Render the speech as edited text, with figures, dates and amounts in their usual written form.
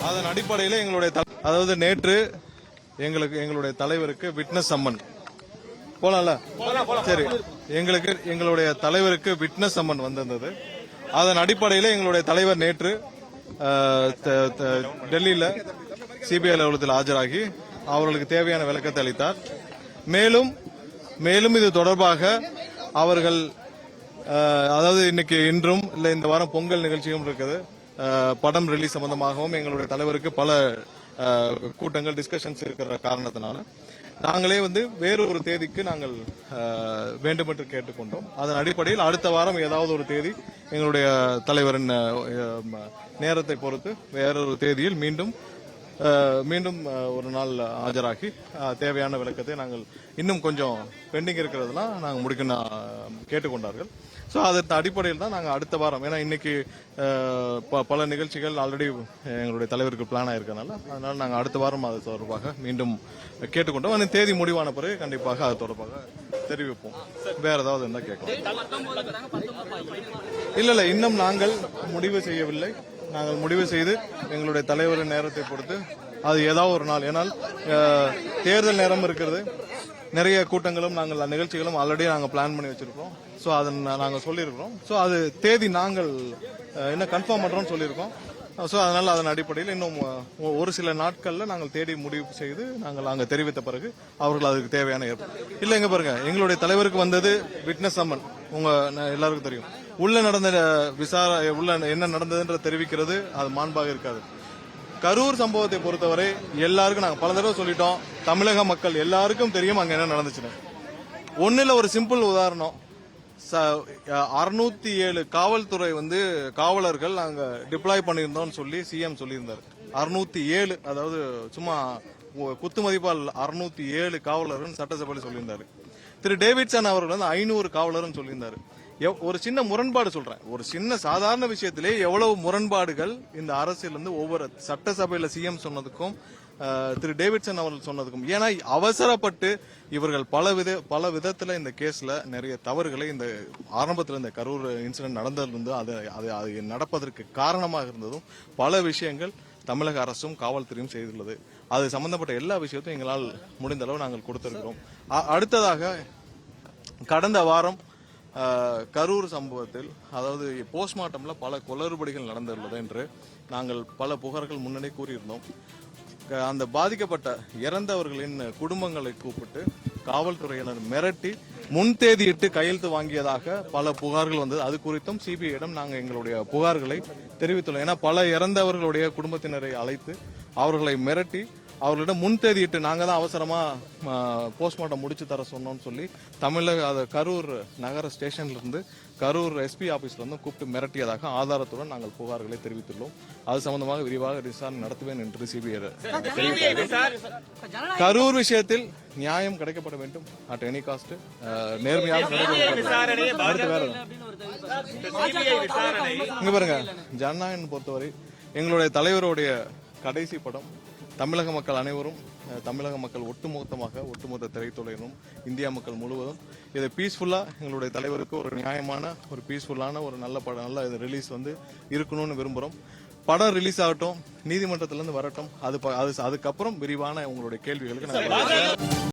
அதன் அடிப்படையில் எங்களுடைய அதாவது நேற்று எங்களுடைய தலைவருக்கு விட்னஸ் சம்மன் போலாம்ல. சரி, எங்களுடைய தலைவருக்கு விட்னஸ் சம்மன் வந்திருந்தது. அதன் அடிப்படையில் எங்களுடைய தலைவர் நேற்று டெல்லியில சிபிஐ அலுவலகத்தில் ஆஜராகி அவர்களுக்கு தேவையான விளக்கத்தை அளித்தார். மேலும் இது தொடர்பாக அவர்கள் அதாவது இன்னைக்கு இன்றும் இல்ல இந்த வாரம் பொங்கல் நிகழ்ச்சியும் இருக்குது. படம் ரிலீஸ் சம்பந்தமாகவும் எங்களுடைய தலைவருக்கு பல கூட்டங்கள் டிஸ்கஷன்ஸ் இருக்கிற காரணத்தினால நாங்களே வேறொரு தேதிக்கு நாங்கள் வேண்டுமென்று கேட்டுக்கொண்டோம். அதன் அடிப்படையில் அடுத்த வாரம் ஏதாவது ஒரு தேதி எங்களுடைய தலைவரின் நேரத்தை பொறுத்து வேறொரு தேதியில் மீண்டும் ஒரு நாள் ஆஜராகி தேவையான விளக்கத்தை நாங்கள் இன்னும் கொஞ்சம் பெண்டிங் இருக்கிறதுலாம் நாங்கள் முடிக்கணும் கேட்டுக்கொண்டார்கள். ஸோ அதன் அடிப்படையில் தான் நாங்கள் அடுத்த வாரம், ஏன்னா இன்னைக்கு பல நிகழ்ச்சிகள் ஆல்ரெடி எங்களுடைய தலைவருக்கு பிளான் ஆயிருக்கனால அதனால நாங்கள் அடுத்த வாரம் அது தொடர்பாக மீண்டும் கேட்டுக்கொண்டோம். அந்த தேதி முடிவான பிறகு கண்டிப்பாக அது தொடர்பாக தெரிவிப்போம். வேற ஏதாவது இருந்தால் கேட்கலாம். இல்ல இன்னும் நாங்கள் முடிவு செய்யவில்லை. நாங்கள் முடிவு செய்து எங்களுடைய தலைவரின் நேரத்தை பொறுத்து அது ஏதாவது ஒரு நாள், ஏன்னால் தேர்தல் நேரம் இருக்கிறது, நிறைய கூட்டங்களும் நாங்கள் நிகழ்ச்சிகளும் ஆல்ரெடி நாங்கள் பிளான் பண்ணி வச்சிருக்கோம். ஸோ அதை நாங்கள் சொல்லியிருக்கிறோம். ஸோ அது தேதி நாங்கள் என்ன கன்ஃபார்ம் பண்றோம்னு சொல்லியிருக்கோம். ஸோ அதனால அதன் அடிப்படையில் இன்னும் ஒரு சில நாட்கள்ல நாங்கள் தேடி முடிவு செய்து நாங்கள் அங்கே தெரிவித்த பிறகு அவர்கள் அதுக்கு தேவையான இல்ல எங்க பாருங்க, எங்களுடைய தலைவருக்கு வந்தது விட்னஸ் சம்மன். உங்க எல்லாருக்கும் தெரியும், உள்ள நடந்த உள்ள என்ன நடந்ததுன்ற தெரிவிக்கிறது அது மாண்பாக இருக்காது. கரூர் சம்பவத்தை பொறுத்தவரை எல்லாருக்கும் நாங்கள் பல தடவை சொல்லிட்டோம், தமிழக மக்கள் எல்லாருக்கும் தெரியும் அங்க என்ன நடந்துச்சுன்னு. ஒன்னுல ஒரு சிம்பிள் உதாரணம், 607 காவல்துறை காவலர்கள் அங்க டிப்ளாய் பண்ணியிருந்தோம்னு சொல்லி சிஎம் சொல்லியிருந்தாரு. 607, அதாவது சும்மா குத்து மதிப்பால் 607 காவலர்கள் சட்டசபையில் சொல்லியிருந்தாரு. திரு டேவிட்சன் அவர்கள் 500 காவலர்னு சொல்லியிருந்தாரு. ஒரு சின்ன முரண்பாடு சொல்றேன், ஒரு சின்ன சாதாரண விஷயத்திலே எவ்வளவு முரண்பாடுகள் இந்த அரசியல் ஒவ்வொரு சட்டசபையில சிஎம் சொன்னதுக்கும் திரு டேவிட்சன் அவர்கள் சொன்னதுக்கும். ஏன்னா அவசரப்பட்டு இவர்கள் பல விதத்துல இந்த கேஸ்ல நிறைய தவறுகளை இந்த ஆரம்பத்தில் இந்த கரூர் இன்சிடென்ட் நடந்ததிலிருந்து அது நடப்பதற்கு காரணமாக இருந்ததும் பல விஷயங்கள் தமிழக அரசும் காவல்துறையும் செய்துள்ளது. அது சம்பந்தப்பட்ட எல்லா விஷயத்தையும் எங்களால் முடிந்த அளவு நாங்கள் கொடுத்திருக்கிறோம். அடுத்ததாக கடந்த வாரம் கரூர் சம்பவத்தில், அதாவது போஸ்ட்மார்ட்டம்ல பல குளறுபடிகள் நடந்துள்ளது என்று நாங்கள் பல புகார்கள் முன்னணி கூறியிருந்தோம். அந்த பாதிக்கப்பட்ட இறந்தவர்களின் குடும்பங்களை கூப்பிட்டு காவல்துறையினர் மிரட்டி முன்தேதியிட்டு கையெழுத்து வாங்கியதாக பல புகார்கள் வந்தது. அது குறித்தும் சிபிஐயிடம் நாங்கள் எங்களுடைய புகார்களை தெரிவித்துள்ளோம். ஏன்னா பல இறந்தவர்களுடைய குடும்பத்தினரை அழைத்து அவர்களை மிரட்டி அவர்களிடம் முன்தேதியிட்டு நாங்க தான் அவசரமா போஸ்ட்மார்ட்டம் முடிச்சு தர சொன்னோம்னு சொல்லி கரூர் நகர ஸ்டேஷன்ல இருந்து கரூர் எஸ்பி ஆபீஸ்ல இருந்து கூப்பிட்டு மிரட்டியதாக ஆதாரத்துடன் நாங்கள் புகார்களை தெரிவித்துள்ளோம். அது சம்பந்தமாக விரிவாக விசாரணை நடத்துவேன் என்று சிபிஐ தெரிவித்தார். கரூர் விஷயத்தில் நியாயம் கிடைக்கப்பட வேண்டும் அட் எனி காஸ்ட், நேர்மையாக இங்க பாருங்க, ஜனநாயகம் பொறுத்தவரை எங்களுடைய தலைவருடைய கடைசி படம் தமிழக மக்கள் அனைவரும், தமிழக மக்கள் ஒட்டுமொத்த திரைத்துறையினரும் இந்தியா மக்கள் முழுவதும் இதை பீஸ்ஃபுல்லா எங்களுடைய தலைவருக்கு ஒரு நியாயமான ஒரு பீஸ்ஃபுல்லான ஒரு நல்ல ரிலீஸ் இருக்கணும்னு விரும்புறோம். படம் ரிலீஸ் ஆகட்டும், நீதிமன்றத்திலிருந்து வரட்டும், அதுக்கப்புறம் விரிவான உங்களுடைய கேள்விகளுக்கு